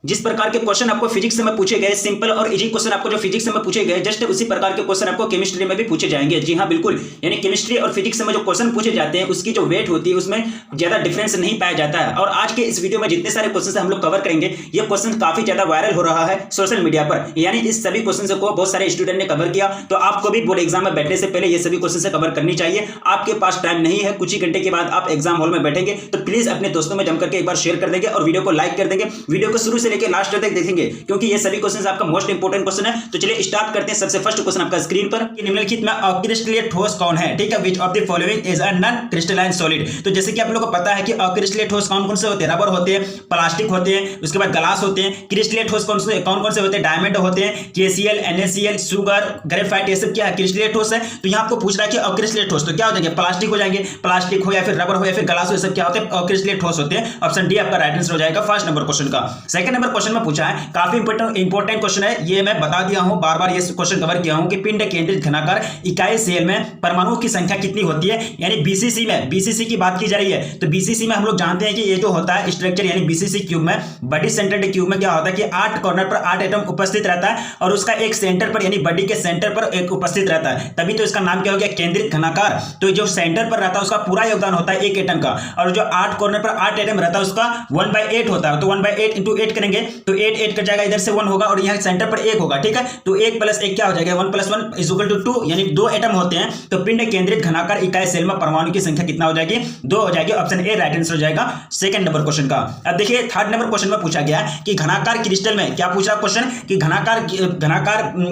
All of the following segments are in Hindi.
जिस प्रकार के क्वेश्चन आपको फिजिक्स में पूछे गए, सिंपल और इजी क्वेश्चन आपको जो फिजिक्स में पूछे गए, जस्ट उसी प्रकार के क्वेश्चन आपको केमिस्ट्री में भी पूछे जाएंगे। जी हाँ बिल्कुल, यानी केमिस्ट्री और फिजिक्स में जो क्वेश्चन पूछे जाते हैं उसकी जो वेट होती है उसमें ज्यादा डिफरेंस नहीं पाया जाता है। और आज के इस वीडियो में जितने सारे क्वेश्चन हम लोग कवर करेंगे, ये क्वेश्चन काफी ज्यादा वायरल हो रहा है सोशल मीडिया पर, यानी इस सभी क्वेश्चन को बहुत सारे स्टूडेंट ने कवर किया। तो आपको भी बोर्ड एग्जाम में बैठने से पहले ये सभी क्वेश्चन कवर करनी चाहिए। आपके पास टाइम नहीं है, कुछ ही घंटे के बाद आप एग्जाम हॉल में बैठेंगे, तो प्लीज अपने दोस्तों में जमकर के एक बार शेयर कर देंगे और वीडियो को लाइक कर देंगे। वीडियो को शुरू से लेकर लास्ट तक देखेंगे क्योंकि ये सभी क्वेश्चन आपका मोस्ट इंपोर्टेंट क्वेश्चन है। तो चलिए स्टार्ट करते हैं। सबसे फर्स्ट क्वेश्चन आपका स्क्रीन पर, निम्नलिखित में अक्रिस्टलीय ठोस कौन है? ठीक है, विच of the following is a non crystalline solid. तो जैसे कि आप लोगों को पता है कि अक्रिस्टलीय ठोस कौन कौन से होते हैं? रबर होते हैं, प्लास्टिक होते हैं, उसके बाद ग्लास होते हैं। क्रिस्टलीय ठोस कौन कौन से होते हैं? डायमंड होते हैं, KCl, NaCl, शुगर, ग्रेफाइट, ये सब क्या है? क्रिस्टलीय ठोस है। तो यहाँ आपको पूछ रहा है कि अक्रिस्टलीय ठोस तो क्या हो जाएंगे? प्लास्टिक हो जाएंगे, प्लास्टिक हो या फिर रबर हो या फिर ग्लास हो, ये सब क्या होते हैं? अक्रिस्टलीय ठोस होते हैं। ऑप्शन डी आपका राइट आंसर हो जाएगा फर्स्ट नंबर क्वेश्चन का। सेकंड नंबर क्वेश्चन में पूछा है, काफी इंपॉर्टेंट क्वेश्चन है, ये मैं बता दिया हूं, बार बार ये क्वेश्चन कवर किया हूं कि पिंड केंद्रित घनाकार इकाई सेल में परमाणुओं की संख्या कितनी होती है? यानी बीसीसी में, बीसीसी की बात की जा रही है, तो बीसीसी में हम लोग जानते हैं कि ये जो होता है स्ट्रक्चर, यानी बीसीसी क्यूब में, बॉडी सेंटर्ड क्यूब में क्या होता है कि 8 कॉर्नर पर 8 एटम उपस्थित रहता है और उसका एक सेंटर पर यानी बॉडी के सेंटर पर एक उपस्थित रहता है, तभी तो इसका नाम क्या हो गया? केंद्रित घनाकार। तो जो सेंटर पर रहता है उसका पूरा योगदान होता है 1 एटम का, और जो 8 कॉर्नर पर 8 एटम रहता है उसका 1/8 होता है। तो 1/8 इंटू 8 करेंगे तो 8 कट जाएगा, इधर से 1 होगा और यहाँ सेंटर पर 1 होगा। ठीक है, तो 1 + 1 क्या हो जाएगा? 1 + 1 = 2, यानी 2 एटम होते हैं। तो पिंड केंद्रित घनाकार इकाई सेल में परमाणु की संख्या कितना हो जाएगी? 2 हो जाएगी। ऑप्शन ए राइट आंसर हो जाएगा सेकंड नंबर क्वेश्चन का। अब देखिए थर्ड नंबर क्वेश्चन में पूछा गया कि घनाकार क्रिस्टल में, क्या पूछा क्वेश्चन कि घनाकार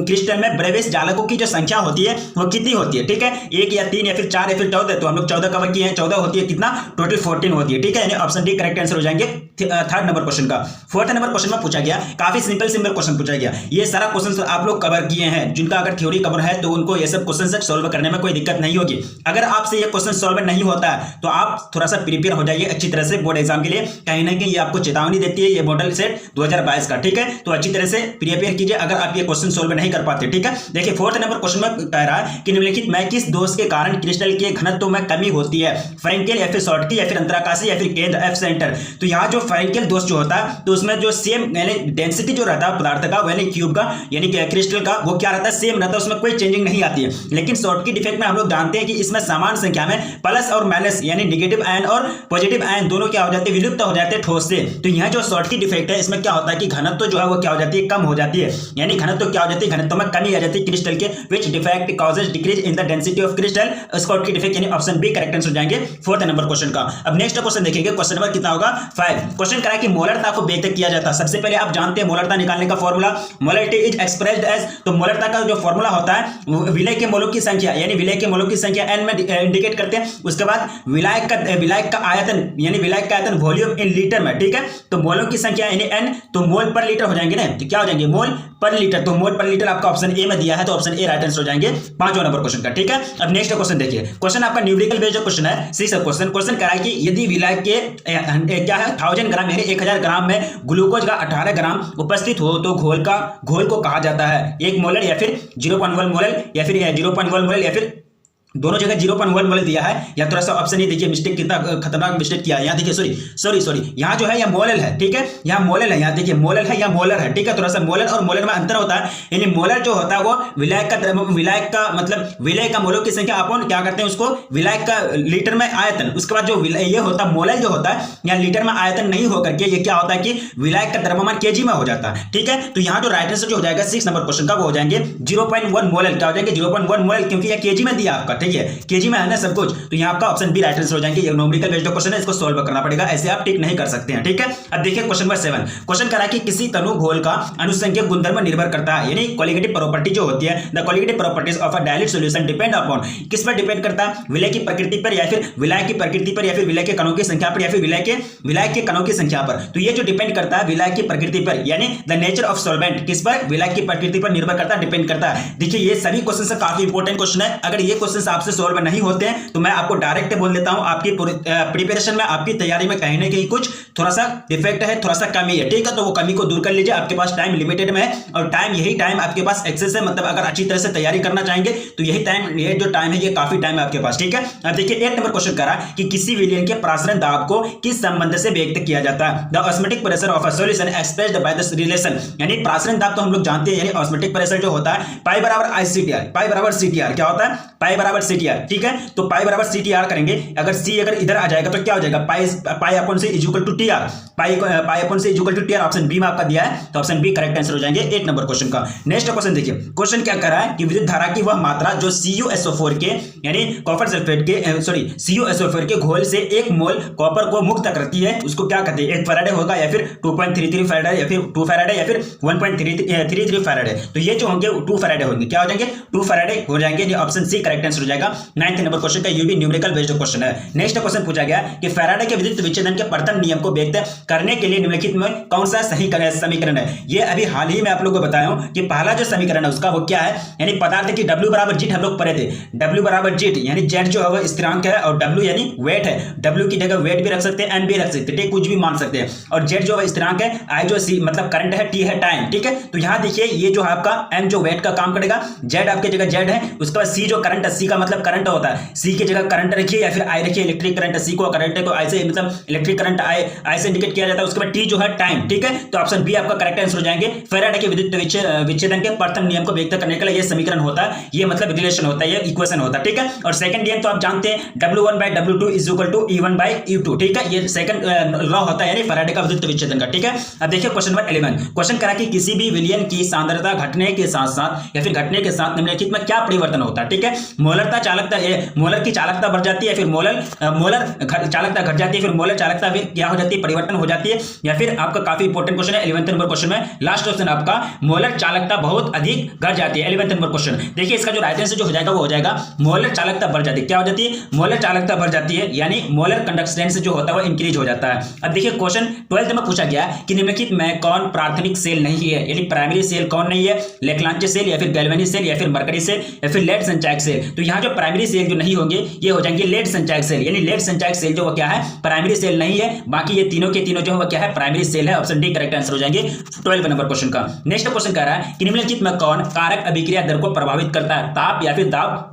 क्रिस्टल में ब्रेविस जालकों की जो संख्या होती है वो कितनी होती है? ठीक है, 1 या 3 या फिर 4 या फिर 14, तो हम लोग 14 कवर किए हैं, 14 होती है, कितना टोटल 14 होती है। ठीक है, यानी ऑप्शन डी करेक्ट आंसर हो जाएंगे थर्ड नंबर क्वेश्चन का। फोर्थ नंबर क्वेश्चन में पूछा गया, काफी सिंपल क्वेश्चन पूछा गया, ये सारा क्वेश्चन आप लोग कवर किए हैं, जिनका अगर थ्योरी कवर है तो उनको ये सब क्वेश्चन सॉल्व करने में कोई दिक्कत नहीं होगी। अगर आपसे ये क्वेश्चन सॉल्व नहीं होता है तो आप थोड़ा सा प्रिपेयर हो जाइए अच्छी तरह से बोर्ड एग्जाम के लिए, कहीं ना कहीं ये आपको चेतावनी देती है ये मॉडल सेट 2022 का। ठीक है, तो अच्छी तरह से प्रिपेयर कीजिए अगर आप ये क्वेश्चन सॉल्व नहीं कर पाते। ठीक है, देखिए फोर्थ नंबर क्वेश्चन में कह रहा है कि निम्नलिखित में किस दोष के कारण क्रिस्टल के घनत्व में कमी होती है? फ्रैंकेल या फिर शॉर्टकी या फिर अंतराकाशी या फिर केंद्र एफ सेंटर। तो यहाँ जो फ्रैंकेल दोष जो होता है तो उसमें जो सेम यानी डेंसिटी जो रहता है पदार्थ का, यानी क्यूब का यानी क्रिस्टल का, वो क्या रहता है? सेम रहता है, उसमें कोई चेंजिंग नहीं आती है। लेकिन शॉर्टकी डिफेक्ट में हम लोग जानते हैं कि इसमें समान संख्या में प्लस और माइनस यानी नेगेटिव आयन और पॉजिटिव आयन दोनों क्या हो जाते हैं? विलुप्त हो जाते हैं ठोस से। तो यहाँ जो शॉर्टकी डिफेक्ट है इसमें क्या होता है कि घनत्व जो है वो क्या हो जाती है? कम हो जाती है, यानी घनत्व क्या हो जाती है? घनत्व में कमी आ जाती है क्रिस्टल के, which defect causes decrease in the density of crystal. Schottky defect यानी ऑप्शन बी करेक्ट आंसर हो जाएंगे फोर्थ नंबर क्वेश्चन का। अब नेक्स्ट क्वेश्चन देखेंगे, क्वेश्चन नंबर कितना होगा? 5। क्वेश्चन करा कि मोलरता को व्यक्त किया जाता है। सबसे पहले आप जानते हैं मोलरता निकालने का formula, molarity is expressed as, तो मोलरता का जो फॉर्मूला होता है विलय के मोलों की संख्या, यानी विलय के मोलों की संख्या n में इंडिकेट करते हैं। उसके बाद विलायक का आयतन, यानी विलायक का आयतन वॉल्यूम इन लीटर में। ठीक है, तो मोलों की संख्या यानी n, तो मोल पर लीटर हो जाएंगे ना, तो क्या हो जाएंगे? मोल पर लीटर। तो मोल पर लीटर आपका ऑप्शन ए में दिया है, तो ऑप्शन ए राइट आंसर हो जाएंगे 5वां नंबर क्वेश्चन का। ठीक है, अब नेक्स्ट क्वेश्चन देखिए, क्वेश्चन आपका न्यूमेरिकल बेस्ड क्वेश्चन है। सी सब क्वेश्चन कह रहा है कि यदि विलायक के क्या है 1000 ग्राम यानी 1000 ग्राम में ग्लूकोज का 18 ग्राम उपस्थित हो तो घोल को कहा जाता है 1 मोलर या फिर 0.1 मोलर या फिर 0.1 मोलर या फिर दोनों जगह 0.1 मोल दिया है। या थोड़ा सा ऑप्शन ही देखिए, मिस्टेक कितना खतरनाक मिस्टेक किया है। यहाँ देखिए सॉरी यहाँ जो है यहाँ मोलल है। ठीक है, यहाँ मोलल है, यहाँ देखिए मोलल है, यहाँ मोलर है। ठीक है, थोड़ा सा मोलर और मोलर में अंतर होता है, यानी मोलर जो होता है वो विलायक का मतलब विलय का मोलों की संख्या अपन क्या करते हैं उसको विलायक का लीटर में आयतन। उसके बाद जो ये होता है मोलल जो होता है यहाँ लीटर में आयतन नहीं होकर के ये क्या होता है कि विलायक का द्रव्यमान केजी में हो जाता है। ठीक है, तो यहाँ जो राइट आंसर जो हो जाएगा 6 नंबर क्वेश्चन का वो हो जाएंगे 0.1 मोलल। क्या हो जाएंगे? 0.1 मोलल, क्योंकि यह केजी में दिया आपका। ठीक है, केजी में है ना सब कुछ, तो यहाँ आपका ऑप्शन बी राइट आंसर हो जाएंगे। ये न्यूमेरिकल बेस्ड क्वेश्चन है, इसको सॉल्व करना पड़ेगा, ऐसे आप टिक नहीं कर सकते हैं। ठीक है, अब देखिए क्वेश्चन नंबर 7। क्वेश्चन करा कि किसी तनु घोल का अनुसंख्यक गुणधर्म निर्भर करता है, यानी क्वालिटेटिव प्रॉपर्टी जो होती है, the qualitative properties of a dilute solution depend upon, किस पर डिपेंड करता है? विलय की प्रकृति पर या फिर विलायक की प्रकृति पर या फिर विलय के कणों की संख्या पर या फिर विलायक के कणों की संख्या पर। तो ये जो डिपेंड करता है विलायक की प्रकृति पर, यानी द नेचर ऑफ सॉल्वेंट किस पर? विलायक की प्रकृति पर निर्भर करता है, डिपेंड करता है। देखिए ये सभी क्वेश्चन काफी इंपॉर्टेंट क्वेश्चन है, अगर ये क्वेश्चन हिसाब से सॉल्व नहीं होते हैं, तो मैं आपको डायरेक्ट बोल देता हूं आपकी प्रिपरेशन में, आपकी तैयारी में कहीं ना कहीं कुछ थोड़ा सा डिफेक्ट है, थोड़ा सा कमी है, ठीक है। तो वो कमी को दूर कर लीजिए। आपके पास टाइम लिमिटेड में है और टाइम यही टाइम आपके पास एक्सेस है, मतलब अगर अच्छी तरह से तैयारी करना चाहेंगे तो यही टाइम, ये जो टाइम है ये काफी टाइम है आपके पास, ठीक है। अब देखिए 1 नंबर क्वेश्चन करा कि किसी विलयन के प्रासरण दाब को किस संबंध से व्यक्त किया जाता है। The osmotic pressure of a solution expressed by the relation, यानी प्रासरण दाब तो हम लोग जानते हैं, यानी ऑस्मोटिक प्रेशर जो होता है पाई बराबर ICTR, पाई बराबर CTR, क्या होता है पाई बराबर CTR, ठीक है। तो पाई बराबर CTR करेंगे, अगर C अगर इधर आ जाएगा तो क्या हो जाएगा पाई अपॉन से is equal to TR, pi upon से is equal to TR। Option B में आपका दिया है, तो ऑप्शन बी करेक्ट आंसर हो जाएंगे 1 नंबर क्वेश्चन का। नेक्स्ट क्वेश्चन देखिए, क्वेश्चन क्या कर रहा है कि विद्युत धारा की वह मात्रा जो CuSO4 के यानी कॉपर सल्फेट के CuSO4 के घोल से 1 मोल कॉपर को मुक्त करती है, उसको क्या कहते हैं, 1 फैराडे होगा या फिर 2.33 फैराडे या फिर 2 फैराडे या फिर 1.33 फैराडे। तो ये जो होंगे 2 फैराडे होंगे, क्या हो जाएंगे 2 फैराडे हो जाएंगे। ये ऑप्शन सी करेक्ट आंसर हो जाएगा 9th नंबर क्वेश्चन का। ये भी न्यूमेरिकल बेस्ड क्वेश्चन है। नेक्स्ट क्वेश्चन पूछा गया कि फैराडे के विद्युत विच्छेदन के प्रथम नियम को व्यक्त करने के लिए निम्नलिखित में कौन सा सही समीकरण है। ये अभी हाल ही में आप लोगों को बताया हूं कि पहला जो समीकरण है उसका वो क्या है, यानी पदार्थ की W बराबर जीट हम लोग पढ़े थे, W बराबर जीट यानी जेड जो है वो स्थिरांक है और W यानी वेट है, W की जगह वेट भी रख सकते हैं, M भी रख सकते हैं, कुछ भी मान सकते हैं, और जेड जो है स्थिरांक है, I जो C मतलब करंट है, T है टाइम, ठीक है। तो यहां देखिए ये जो है आपका M जो वेट का काम करेगा, जेड आपकी जगह जेड है, उसके बाद C जो करंट है, C का मतलब करंट होता है, C की जगह करंट रखिए या फिर I रखिए, इलेक्ट्रिक करंट है, C को करंट है तो I से मतलब इलेक्ट्रिक करंट I से इंडिकेट किया जाता है, उसके बाद T जो है टाइम, ठीक है। तो ऑप्शन बी आपका करेक्ट आंसर हो जाएंगे। फैराडे के विद्युत विच्छेदन के प्रथम नियम को व्यक्त करने के लिए ये समीकरण होता है, ये मतलब रिलेशन होता है, ये इक्वेशन होता है, ठीक है। और सेकंड नियम तो आप जानते हैं W1/W2 is equal to E1/E2, ठीक है। ये सेकंड लॉ होता है यानी फैराडे का विद्युत विच्छेदन का, ठीक है। अब देखिए क्वेश्चन नंबर 11, क्वेश्चन करा कि किसी भी विलयन की सांद्रता घटने के साथ साथ या फिर घटने के साथ निम्नलिखित में क्या परिवर्तन होता है, ठीक है। मोलरता चालकता, मोलर की चालकता बढ़ जाती है, फिर मोलर चालकता घट जाती है, फिर मोलर चालकता क्या हो जाती है, परिवर्तन हो जाती है, या फिर आपका काफी इंपॉर्टेंट क्वेश्चन है 11th नंबर क्वेश्चन में लास्ट ऑप्शन आपका मोलर चालकता बहुत अधिक घट जाती है 11th नंबर क्वेश्चन। देखिए इसका जो राइट आंसर जो हो जाएगा वो हो जाएगा मोलर चालकता बढ़ जाती है, क्या हो जाती है मोलर चालकता बढ़ जाती है, यानी मोलर कंडक्टेंस जो होता है वो इंक्रीज हो जाता है। अब देखिए क्वेश्चन 12th में पूछा गया कि निम्नलिखित में कौन प्राथमिक सेल नहीं है, यानी प्राइमरी सेल कौन नहीं है, लेक्लांचे सेल या फिर गैल्वेनी सेल या फिर मरकरी सेल या फिर लेड संचायक सेल। तो यहाँ जो प्राइमरी सेल जो नहीं होंगे ये हो जाएंगे लेड संचायक सेल, यानी लेड संचायक सेल जो वो क्या है प्राइमरी सेल नहीं है, बाकी ये तीनों के तीनों जो है क्या है प्राइमरी सेल है। ऑप्शन डी करेक्ट आंसर हो जाएंगे 12 नंबर क्वेश्चन का। नेक्स्ट क्वेश्चन कह रहा है कि निम्नलिखित में कौन कारक अभिक्रिया दर को प्रभावित करता है, ताप या फिर दाब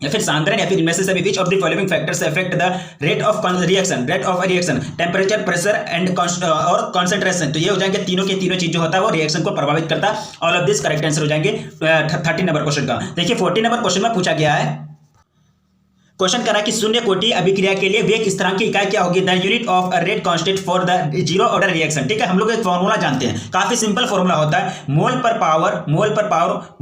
या फिर सांद्रण या फिर इनमें से सभी, विच of the following factors affect the rate of reaction, temperature, pressure and और कॉन्सेंट्रेशन। तो ये हो जाएंगे तीनों के तीनों चीज जो होता है वो रिएक्शन को प्रभावित करता है। All of this correct answer हो जाएंगे 13 नंबर क्वेश्चन का। देखिए 14 नंबर क्वेश्चन में पूछा गया है, क्वेश्चन करा कि शून्य कोटि अभिक्रिया के लिए वेग स्थिरांक की इकाई क्या होगी, the unit of a rate constant for the zero order reaction, ठीक है। हम लोग एक फॉर्मूला जानते हैं, काफी सिंपल फॉर्मूला होता है, मोल पर पावर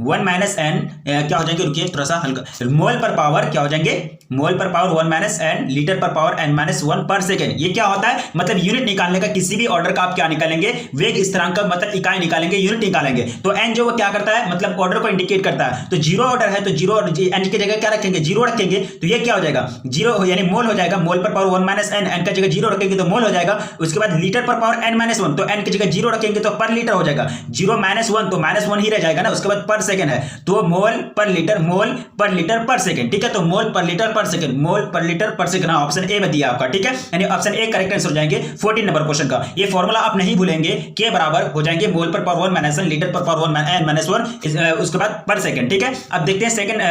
1 माइनस एन क्या हो जाएंगे, रुकिए थोड़ा सा हल्का, मोल पर पावर क्या हो जाएंगे, मोल पर पावर 1 माइनस एन, लीटर पर पावर n-1 पर सेकेंड। ये क्या होता है, मतलब यूनिट निकालने का, किसी भी ऑर्डर का आप क्या निकालेंगे, वेग स्थिरांक का मतलब इकाई निकालेंगे, यूनिट निकालेंगे। तो एन जो वो क्या करता है, मतलब ऑर्डर को इंडिकेट करता है। तो जीरो ऑर्डर है तो जीरो एन की जगह क्या रखेंगे, जीरो रखेंगे, तो ये क्या हो जाएगा जीरो यानी मोल हो जाएगा, मोल पर पावर 1 माइनस एन, एन की जगह जीरो रखेंगे तो मोल हो जाएगा। उसके बाद लीटर पर पावर n-1, तो एन की जगह जीरो रखेंगे तो पर लीटर हो जाएगा, 0-1 तो -1 ही रह जाएगा ना। उसके बाद पर सेकंड है तो मोल पर लीटर पर सेकंड, ठीक है। तो मोल पर लीटर पर सेकंड, मोल पर लीटर पर सेकंड, ऑप्शन ए में दिया आपका, ठीक है। यानी ऑप्शन ए करेक्ट आंसर हो जाएंगे 14 नंबर क्वेश्चन का। ये फॉर्मूला आप नहीं भूलेंगे, के बराबर हो जाएंगे मोल पर पावर 1 माइनस एन, लीटर पर पावर 1 उसके बाद पर सेकंड, ठीक है। अब देखते हैं सेकंड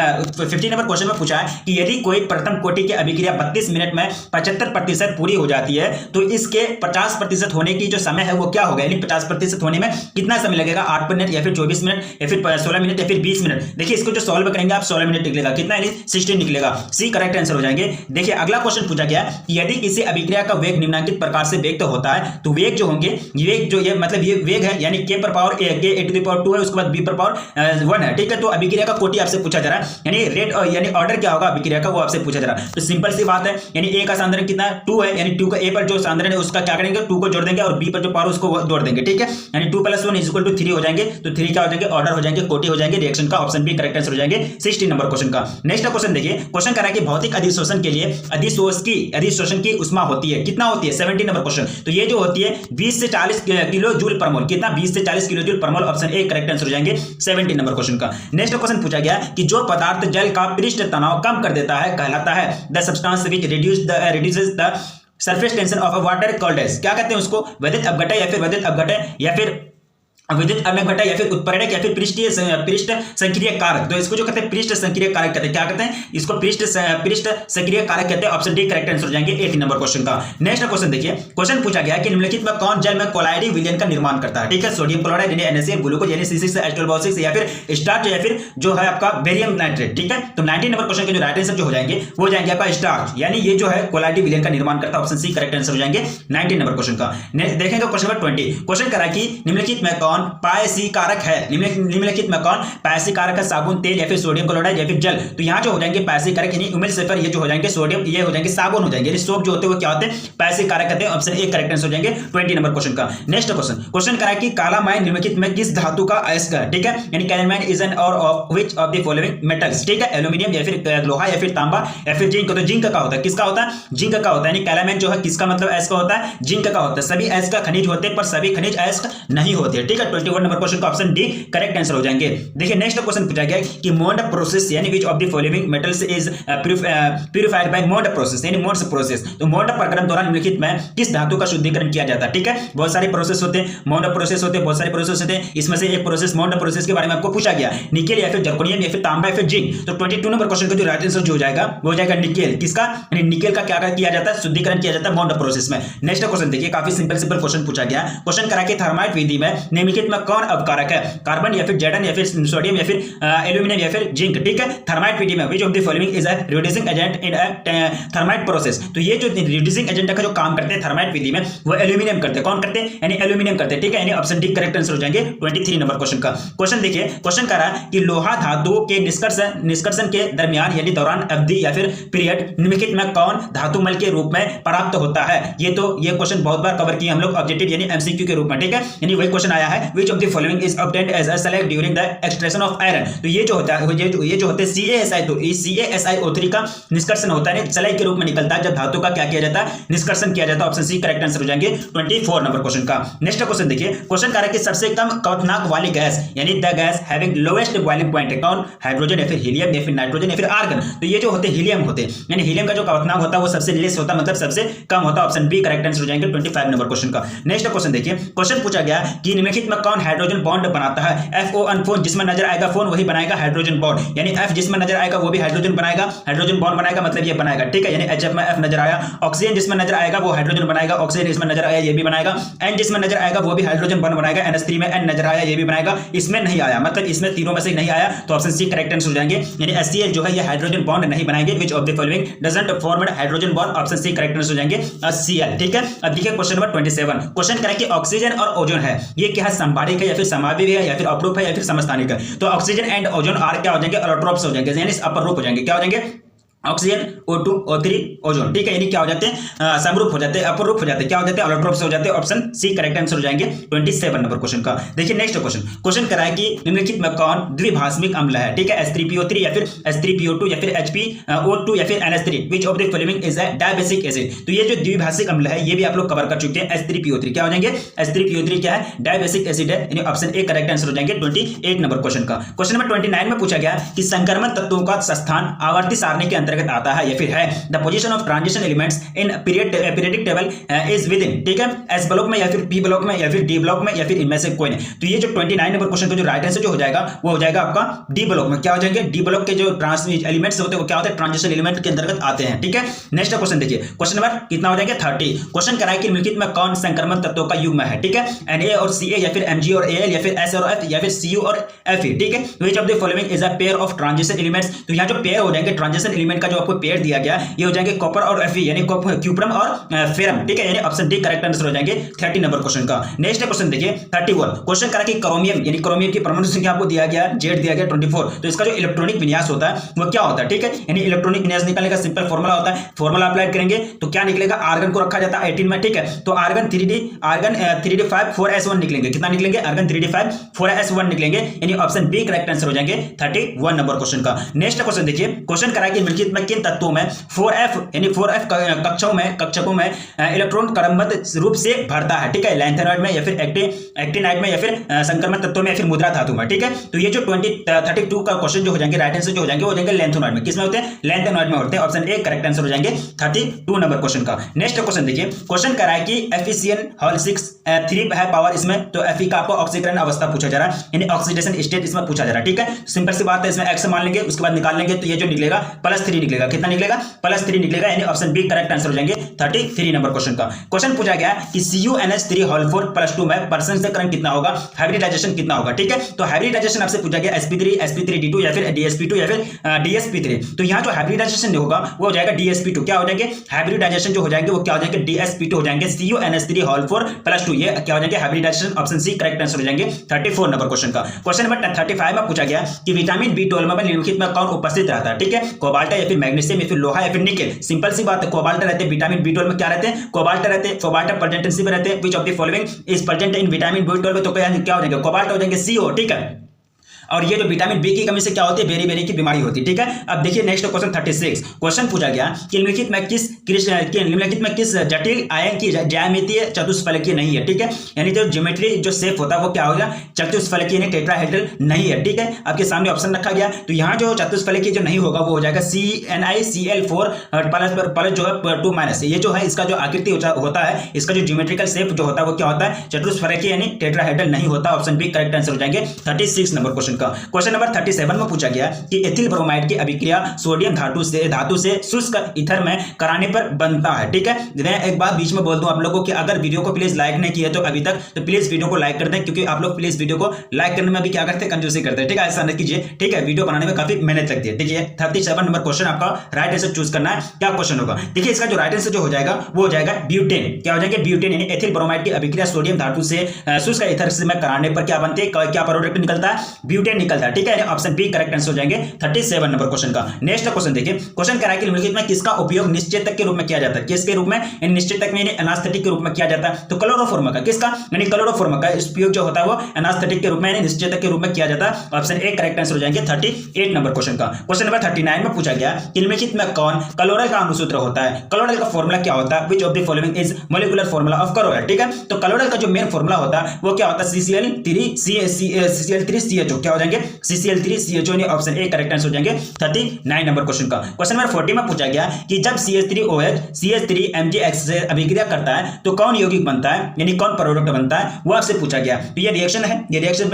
15 नंबर क्वेश्चन में पूछा है कि यदि कोई प्रथम कोटि की अभिक्रिया 32 मिनट में 75% पूरी हो जाती है तो इसके 50% होने की जो समय है वो क्या होगा, यानी 50% होने में कितना समय लगेगा, 8 मिनट या फिर 24 मिनट या फिर 16 मिनट या फिर 20 मिनट। देखिए इसको जो सॉल्व करेंगे आप 16 मिनट निकलेगा, कितना यानी 16 निकलेगा, सी करेक्ट आंसर हो जाएंगे। देखिए अगला क्वेश्चन पूछा गया कि यदि किसी अभिक्रिया का वेग निम्नलिखित प्रकार से व्यक्त होता है तो वेग जो होंगे, वेग जो ये मतलब ये वेग है यानी k पर पावर a2 है, उसके बाद b पर पावर 1 है, ठीक है। तो अभिक्रिया का कोटि आपसे पूछा जा रहा है, यानी रेट यानी ऑर्डर क्या होगा अभिक्रिया का, वो आपसे पूछा जा रहा है। तो सिंपल सी बात है, यानी ए का सांद्रण कितना 2 है, यानी 2 का ए पर जो सांद्रण है उसका क्या करेंगे 2 को जोड़ देंगे और बी पर जो पावर उसको जोड़ देंगे, ठीक है। यानी 2 + 1 = 3 हो जाएंगे। तो 3 क्या हो जाएंगे, ऑर्डर हो जाएंगे, कोटि हो जाएंगे। रिएक्शन का ऑप्शन बी करेक्ट आंसर हो जाएंगे 16 नंबर क्वेश्चन का। नेक्स्ट क्वेश्चन देखिए, क्वेश्चन करा कि भौतिक अधिशोषण के लिए अधिशोषण की उष्मा होती है, कितना होती है 17 नंबर क्वेश्चन। तो ये जो होती है 20 से 40 किलो जूल पर मोल, कितना 20 से 40 किलो जूल पर मोल, ऑप्शन ए करेक्ट आंसर हो जाएंगे 17 नंबर क्वेश्चन का। नेक्स्ट क्वेश्चन पूछा गया कि जो पदार्थ जल का पृष्ठ तनाव कम कर देता है कहलाता है the substance which reduces the surface tension of a water called as, क्या कहते हैं उसको, विद्युत अपघटन या फिर विद्युत अपघटन या फिर विद्युत अपघटन या फिर उत्प्रेरक या फिर पृष्ठ संक्रिय कारक। तो इसको जो कहते हैं पृष्ठ संक्रिय कारक कहते हैं, क्या कहते हैं इसको पृष्ठ संक्रिय कारक कहते हैं। ऑप्शन डी करेक्ट आंसर हो जाएंगे 18 नंबर क्वेश्चन का। नेक्स्ट क्वेश्चन देखिए, क्वेश्चन पूछा गया कि निम्नलिखित में कौन जल में कोलाइडी विलयन का निर्माण करता है, ठीक है। सोडियम क्लोराइड यानी NaCl, ग्लूकोज यानी C6H12O6 या फिर स्टार्च या फिर जो है आपका बेरियम नाइट्रेट, ठीक है। तो 19 नंबर क्वेश्चन के जो राइट आंसर जो हो जाएंगे वो हो जाएंगे आपका स्टार्च, यानी ये जो है कोलाइडी विलयन का निर्माण करता है। ऑप्शन सी करेक्ट आंसर हो जाएंगे 19 नंबर क्वेश्चन का। देखेंगे क्वेश्चन नंबर 20, क्वेश्चन करा कि निम्नलिखित में कौन पायसी कारक है, निम्नलिखित में कौन पायसी कारक है, साबुन, तेल या फिर सोडियम क्लोराइड या फिर जल। तो यहाँ जो हो जाएंगे पायसी कारक यानी उमिल सल्फर, ये जो हो जाएंगे सोडियम, ये हो जाएंगे साबुन हो जाएंगे, यानी सोप जो होते हैं वो क्या होते हैं पायसी कारक कहते हैं। ऑप्शन ए करेक्ट आंसर हो जाएंगे 20 नंबर क्वेश्चन का। नेक्स्ट क्वेश्चन करा कि काला माइन निम्नलिखित में किस धातु का अयस्क है, ठीक है। यानी कैलामाइन इज एन और of which of the following metals, ठीक है। एल्यूमिनियम या फिर लोहा या फिर तांबा या फिर जिंक। तो जिंक का होता है, किसका होता है जिंक का होता है, यानी कैलामाइन जो है किसका मतलब अयस्क होता है जिंक का होता है। सभी अयस्क का खनिज होते हैं पर सभी खनिज अयस्क नहीं होते, ठीक है। 21 नंबर क्वेश्चन का ऑप्शन डी करेक्ट आंसर हो जाएंगे। देखिए नेक्स्ट क्वेश्चन पूछा गया कि मोल्ड प्रोसेस यानी which of the following metals is purified bye mould process, यानी मोल्ड प्रोसेस। तो मोल्ड प्रक्रम द्वारा निम्नलिखित में किस धातु का शुद्धिकरण किया जाता है, ठीक है। बहुत सारे प्रोसेस होते हैं, मोल्ड प्रोसेस होते हैं, बहुत सारे प्रोसेस होते हैं। इसमें से एक प्रोसेस मोल्ड प्रोसेस के बारे में आपको पूछा गया, निकेल या फिर जर्कोनियम या फिर तांबा या फिर जिंक। तो 22 नंबर क्वेश्चन का जो राइट आंसर जो हो जाएगा वो हो जाएगा निकेल, किसका यानी निकेल का क्या किया जाता है शुद्धिकरण किया जाता है मोल्ड प्रोसेस में। नेक्स्ट क्वेश्चन देखिए, काफी सिंपल क्वेश्चन पूछा गया, क्वेश्चन करा कि थर्माइट विधि में निम्नलिखित में कौन अपकारक है, कार्बन या फिर जैडन या फिर सोडियम या फिर एल्यूमिनियम या फिर जिंक, ठीक है। थर्माइट विधि में which of the following is a reducing agent in a thermite process. तो ये जो रिड्यूसिंग एजेंट का जो काम करते हैं थर्माइट विधि में वो एल्यूमिनियम करते हैं, कौन करते हैं यानी एल्यूमिनियम करते हैं, ठीक है। यानी ऑप्शन डी करेक्ट आंसर हो जाएंगे 23 नंबर क्वेश्चन का। क्वेश्चन देखिए, क्वेश्चन करा कि लोहा धातुओं के निष्कर्षण के दरमियान यानी दौरान अवधि या फिर पीरियड निम्नलिखित में कौन धातुमल के रूप में प्राप्त होता है। ये क्वेश्चन बहुत बार कवर किए हम लोग ऑब्जेक्टिव यानी एमसीक्यू के रूप में, ठीक है। यानी वही क्वेश्चन आया है which of the following is obtained as a select during the extraction of iron. तो ये जो होता है ये जो होते हैं CaSi, तो इस CaSiO3 का निष्कर्षण होता है सलाई के रूप में निकलता है जब धातु का क्या किया जाता है निष्कर्षण किया जाता है। ऑप्शन सी करेक्ट आंसर हो जाएंगे 24 नंबर क्वेश्चन का। नेक्स्ट क्वेश्चन देखिए, क्वेश्चन कह रहा है कि सबसे कम क्वथनांक वाली गैस यानी the gas having lowest boiling point है कौन, हाइड्रोजन या फिर हीलियम या फिर नाइट्रोजन या फिर आर्गन। तो ये जो होते हैं हीलियम होते हैं, यानी हीलियम का जो क्वथनांक होता है वो सबसे लेस होता है, मतलब सबसे कम होता है। ऑप्शन बी करेक्ट आंसर हो जाएंगे 25 नंबर क्वेश्चन का। नेक्स्ट क्वेश्चन देखिए, क्वेश्चन पूछा गया कि निम्नलिखित में कौन हाइड्रोजन बॉन्ड बनाता है। FO फोन जिसमें नजर आएगा फोन वही बनाएगा हाइड्रोजन बॉन्ड, यानी F जिसमें नजर आएगा वो भी हाइड्रोजन बनाएगा, हाइड्रोजन बॉन्ड बनाएगा मतलब ये बनाएगा, ठीक है। यानी HF में F नजर आया, ऑक्सीजन जिसमें नजर आएगा वो हाइड्रोजन बनाएगा, ऑक्सीजन इसमें नजर आया ये भी बनाएगा, N जिसमें नजर आएगा वो भी हाइड्रोजन बॉन्ड बनाएगा, NH3 में N नजर आया ये भी बनाएगा, इसमें नहीं आया मतलब इसमें तीनों में से नहीं आया तो ऑप्शन सी करेक्ट आंसर हो जाएंगे। यानी HCl जो है ये हाइड्रोजन बॉन्ड नहीं बनाएंगे, which of the following doesn't form hydrogen bond. Option C correct answer हो जाएंगे Cl, ठीक है। अब देखिए क्वेश्चन नंबर 27, क्वेश्चन करें कि ऑक्सीजन और ओजोन है ये क्या है, संपादिक है या फिर समावयवी है या फिर अपरूप है या फिर समस्थानिक है। तो ऑक्सीजन एंड ओजोन आर क्या हो जाएंगे अलट्रोप्स हो जाएंगे, यानी अपर रूप हो जाएंगे, क्या हो जाएंगे ऑक्सीजन O2 O3 ओजोन, ठीक है। यानी क्या हो जाते हैं समरूप हो जाते हैं, अपर रूप हो जाते हैं, क्या हो जाते हैं अलट्रोप्स हो जाते हैं। ऑप्शन सी करेक्ट आंसर हो जाएंगे 27 नंबर क्वेश्चन का। देखिए नेक्स्ट क्वेश्चन करा है कि निम्नलिखित में कौन द्विभाषिक अम्ल है, ठीक है। H3PO3 या फिर H3PO2 या फिर HPO2 या फिर NH3 which of the following is a dibasic acid. तो ये जो द्विभाषिक अम्ल है ये भी आप लोग कवर कर चुके हैं। H3PO3 क्या हो जाएंगे, H3PO3 क्या है डायबेसिक एसिड है, यानी ऑप्शन ए करेक्ट आंसर हो जाएंगे 28 नंबर क्वेश्चन का। क्वेश्चन नंबर 29 में पूछा गया कि संक्रमण तत्वों का स्थान आवर्ती सारणी के अंतर्गत आता है या फिर है the position of transition elements in periodic table is with in, ठीक है। एस ब्लॉक में या फिर पी ब्लॉक में या फिर डी ब्लॉक में या फिर इनमें से कोई नहीं। तो ये जो 29 नंबर क्वेश्चन का जो राइट आंसर जो हो जाएगा वो हो जाएगा आपका डी ब्लॉक में। क्या हो जाएंगे डी ब्लॉक के जो एलिमेंट्स होते हैं वो क्या होते हैं ट्रांजिशन एलिमेंट के अंतर्गत आते हैं, ठीक है। नेक्स्ट क्वेश्चन देखिए, क्वेश्चन नंबर कितना हो जाएगा 30। क्वेश्चन कराए कि निम्नलिखित में कौन संक्रमण तत्वों का युग्म है, ठीक है। Na और Ca या फिर Mg और Al या फिर S और F या फिर Cu और Fe, ठीक है। Which of the following is a pair of transition elements. तो यहां जो पेयर हो जाएंगे ट्रांजिशन एलिमेंट का जो आपको पेयर दिया गया ये हो जाएंगे कॉपर और Fe यानी क्यूप्रम और फेरम, ठीक है, यानी ऑप्शन डी करेक्ट आंसर हो जाएंगे 30 नंबर क्वेश्चन का। नेक्स्ट क्वेश्चन देखिए 31 क्वेश्चन करा कि क्रोमियम यानी क्रोमियम की परमाणु संख्या आपको दिया गया जेड दिया गया 24, तो इसका जो इलेक्ट्रॉनिक विन्यास होता है वो क्या होता है, ठीक है, यानी इलेक्ट्रॉनिक विन्यास निकालने का सिंपल फॉर्मूला होता है, फॉर्मूला अप्लाई करेंगे तो क्या निकलेगा, आर्गन को रखा जाता है 18 में, ठीक है, तो आर्गन 3d5 4s1 निकलेंगे, कितना निकलेंगे, आर्गन 3d5 4s1 निकलेंगे, यानी ऑप्शन बी करेक्ट आंसर हो जाएंगे 31 नंबर क्वेश्चन का। नेक्स्ट क्वेश्चन देखिए क्वेश्चन करा कि मिल्कियत में किन तत्वों में 4f यानी 4f कक्षकों में इलेक्ट्रॉन क्रमबद्ध रूप से भरता है, ठीक है, लैंथेनॉइड में या फिर एक्टिनाइड में या फिर संक्रमण तत्वों में या फिर मुद्रा धातु में, ठीक है, तो ये जो 32 का क्वेश्चन जो हो जाएंगे राइट आंसर जो हो जाएंगे वो हो जाएंगे लैंथेनॉइड में, किसमें होते हैं, लैंथेनॉइड में होते हैं, ऑप्शन ए करेक्ट आंसर हो जाएंगे 32 नंबर क्वेश्चन का। नेक्स्ट क्वेश्चन देखिए क्वेश्चन करा है कि Fe3 है पावर इसमें, तो Fe का आपको ऑक्सीकरण अवस्था पूछा जा रहा है यानी ऑक्सीडेशन स्टेट इसमें पूछा जा रहा है, ठीक है, सिंपल सी बात है, इसमें x मान लेंगे उसके बाद निकाल लेंगे तो ये जो निकलेगा +3 निकलेगा, कितना निकलेगा, +3 निकलेगा, यानी ऑप्शन बी करेक्ट आंसर हो जाएंगे 33 नंबर क्वेश्चन का। क्वेश्चन पूछा गया कि CuNH3 में परसेंट से करंट कितना होगा, हाइब्रिडाइजेशन कितना होगा, ठीक है, तो हाइब्रिडाइजेशन आपसे पूछा गया sp3d2 या फिर dsp2 या फिर dsp3, तो यहाँ जो हाइब्रिडाइजेशन होगा वो हो जाएगा dsp2, क्या हो जाएंगे, हाइब्रिडाइजेशन जो हो जाएंगे वो क्या हो जाएंगे, dsp2 हो जाएंगे, CuNH3 ये क्या हो जाएंगे hybridisation, option C correct answer हो जाएंगे 34 नंबर क्वेश्चन का। क्वेश्चन नंबर 35 में पूछा गया कि विटामिन B12 में निम्नलिखित में कौन उपस्थित रहता है, ठीक है, कोबाल्ट या फिर मैग्नीशियम या फिर लोहा या फिर निकेल, सिंपल सी बात है, कोबाल्ट रहते हैं, विटामिन B12 में क्या रहते हैं, कोबाल्ट रहते हैं, कोबाल्ट प्रेजेंटेंसी में रहते हैं, which of the following is present in vitamin B12, तो क्या हो जाएगा, कोबाल्ट हो जाएंगे CO, ठीक है, और ये जो विटामिन बी की कमी से क्या होती है, बेरी की बीमारी होती है, ठीक है। अब देखिए नेक्स्ट क्वेश्चन 36 क्वेश्चन पूछा गया कि निम्नलिखित में किस जटिल आयन की ज्यामितीय चतुष्फलकीय नहीं है, ठीक है, यानी जो ज्योमेट्री जो शेप होता है वो क्या होगा, चतुष्फलकीय यानी टेट्राहेड्रल नहीं है, ठीक है, आपके सामने ऑप्शन रखा गया, तो यहाँ जो चतुष्फलकीय जो नहीं होगा वो हो जाएगा CnICl4 प्लस जो है 2 ये जो है इसका जो आकृति होता है, इसका जो ज्योमेट्रिकल शेप जो होता है वो क्या होता है, चतुष्फलकीय यानी टेट्राहेड्रल नहीं होता, ऑप्शन बी करेक्ट आंसर हो जाएंगे 36 नंबर क्वेश्चन का। क्वेश्चन नंबर 37 में पूछा गया कि एथिल ब्रोमाइड की अभिक्रिया सोडियम धातु से शुष्क ईथर में कराने पर बनता है, ठीक है, मैं एक बात बीच में बोल दूं आप लोगों को कि अगर वीडियो को प्लीज लाइक नहीं किया तो अभी तक, तो प्लीज वीडियो को लाइक कर दें, क्योंकि आप लोग प्लीज वीडियो को लाइक करने में भी क्या करते हैं, कंजूसी करते हैं, ठीक है, ऐसा नहीं कीजिए, ठीक है, वीडियो बनाने में काफी मेहनत लगती है, ठीक है। 37 नंबर क्वेश्चन आपका राइट आंसर चूज करना है, क्या क्वेश्चन होगा, देखिए इसका जो राइट आंसर जो हो जाएगा वो हो जाएगा ब्यूटेन, क्या हो जाएगा, ब्यूटेन यानी एथिल ब्रोमाइड की अभिक्रिया सोडियम धातु से शुष्क ईथर में कराने पर क्या बनती है, क्या प्रोडक्ट निकलता है, ब्यूटेन निकलता है, ठीक है, ऑप्शन बी करेक्ट आंसर हो जाएंगे 37 नंबर क्वेश्चन का। नेक्स्ट क्वेश्चन देखिए क्वेश्चन कह रहा है कि निम्नलिखित में किसका उपयोग निश्चेतक के रूप में किया जाता है, किसके रूप में, यानी निश्चेतक में यानी एनास्थेटिक के रूप में किया जाता है, तो क्लोरोफॉर्म का किसका, यानी क्लोरोफॉर्म का उपयोग जो होता है वो एनास्थेटिक के रूप में यानी निश्चेतक के रूप में किया जाता है, ऑप्शन ए करेक्ट आंसर हो जाएंगे 38 नंबर क्वेश्चन का। क्वेश्चन नंबर 39 में पूछा गया कि निम्नलिखित में कौन कलोरल का अणुसूत्र होता है, कलोरल का फॉर्मूला क्या होता है, which of the following is molecular formula of कलोरल, ठीक है, तो कलोरल का जो मेन फॉर्मूला होता है वो क्या होता है, CCl3CHO, क्या हो जाएंगे, CCl3CHO, option A correct answer हो जाएंगे 39 नंबर क्वेश्चन का। क्वेश्चन नंबर 40 में पूछा गया कि जब CH3OH CH3MgX से अभिक्रिया करता है तो कौन यौगिक बनता है, यानी कौन प्रोडक्ट बनता है, वो आपसे पूछा गया, तो ये रिएक्शन है, ये रिएक्शन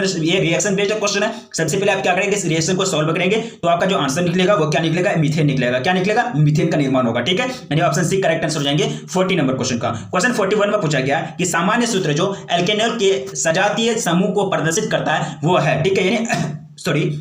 बेस्ड क्वेश्चन है। सबसे पहले आप क्या करेंगे, इस रिएक्शन को सॉल्व करेंगे तो आपका जो आंसर निकलेगा वो क्या निकलेगा, मीथेन निकलेगा, क्या निकलेगा, मीथेन का निर्माण होगा, ठीक है, यानी ऑप्शन सी करेक्ट आंसर हो जाएंगे 40 नंबर क्वेश्चन का। क्वेश्चन 41 में पूछा गया कि सामान्य सूत्र जो एल्केनॉल के सजातीय समूह को प्रदर्शित करता है वो है, ठीक है, यानी सॉरी,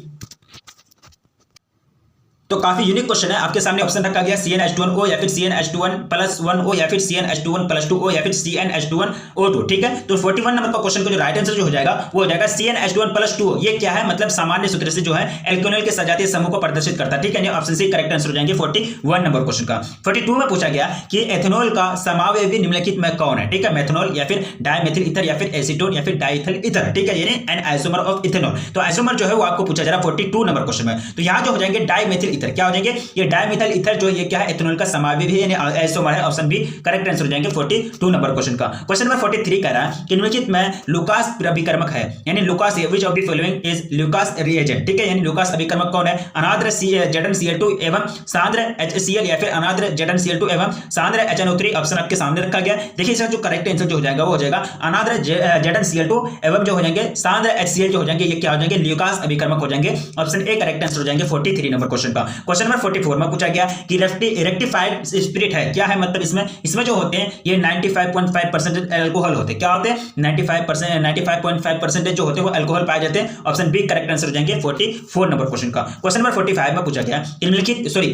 तो काफी यूनिक क्वेश्चन है, आपके सामने ऑप्शन रखा गया CnH2O या फिर CnH21+1O या फिर CnH21+2O या फिर CnH21O2, ठीक है, तो 41 नंबर का क्वेश्चन का जो राइट आंसर जो हो जाएगा वो हो जाएगा CnH21+2O, ये क्या है, मतलब सामान्य सूत्र से जो है एल्केनॉल के सजातीय समूह को प्रदर्शित करता है, ठीक है, ऑप्शन सी करेक्ट आंसर हो जाएंगे 41 नंबर क्वेश्चन का। 42 में पूछा गया कि एथेनॉल का समावयवी निम्नलिखित में कौन है, ठीक है, मेथनॉल या फिर डाइमेथिल ईथर या फिर एसीटोन या फिर डाइथिल ईथर, ठीक है, यानी एन आइसोमर ऑफ इथेनॉल, तो आइसोमर जो है वो आपको पूछा जा रहा है 42 नंबर क्वेश्चन में, तो यहां जो हो जाएंगे डाइमेथिल ईथर, क्या हो जाएंगे, ये डाइमेथिल ईथर जो ये क्या है, एथेनॉल का समावयवी है, यानी आइसोमर है, ऑप्शन बी करेक्ट आंसर हो जाएंगे 42 नंबर क्वेश्चन का। क्वेश्चन नंबर 43 कह रहा है कि निम्नलिखित में लुकास अभिकर्मक है, यानी Lucas which of the following is Lucas reagent, ठीक है, यानी लुकास अभिकर्मक कौन है, अनाद्र ZnCl2 एवं सांद्र HCl या फिर अनाद्र ZnCl2 एवं सांद्र HNO3, ऑप्शन आपके सामने रखा गया। देखिए इसका जो करेक्ट आंसर जो हो जाएगा वो हो जाएगा अनाद्र ZnCl2 एवं जो हो जाएंगे सांद्र HCl जो हो जाएंगे, ये क्या हो जाएंगे, लुकास अभिकर्मक हो जाएंगे, ऑप्शन ए करेक्ट आंसर हो जाएंगे 43 नंबर क्वेश्चन का। क्वेश्चन नंबर 44 में पूछा गया कि रेक्टिफाइड स्पिरिट है, क्या है मतलब इसमें जो होते हैं ये 95.5% अल्कोहल होते हैं। क्या होते हैं? 95.5% जो होते हैं वो अल्कोहल पाए जाते हैं। ऑप्शन बी करेक्ट आंसर हो जाएंगे 44 नंबर क्वेश्चन का। क्वेश्चन नंबर 45 में पूछा गया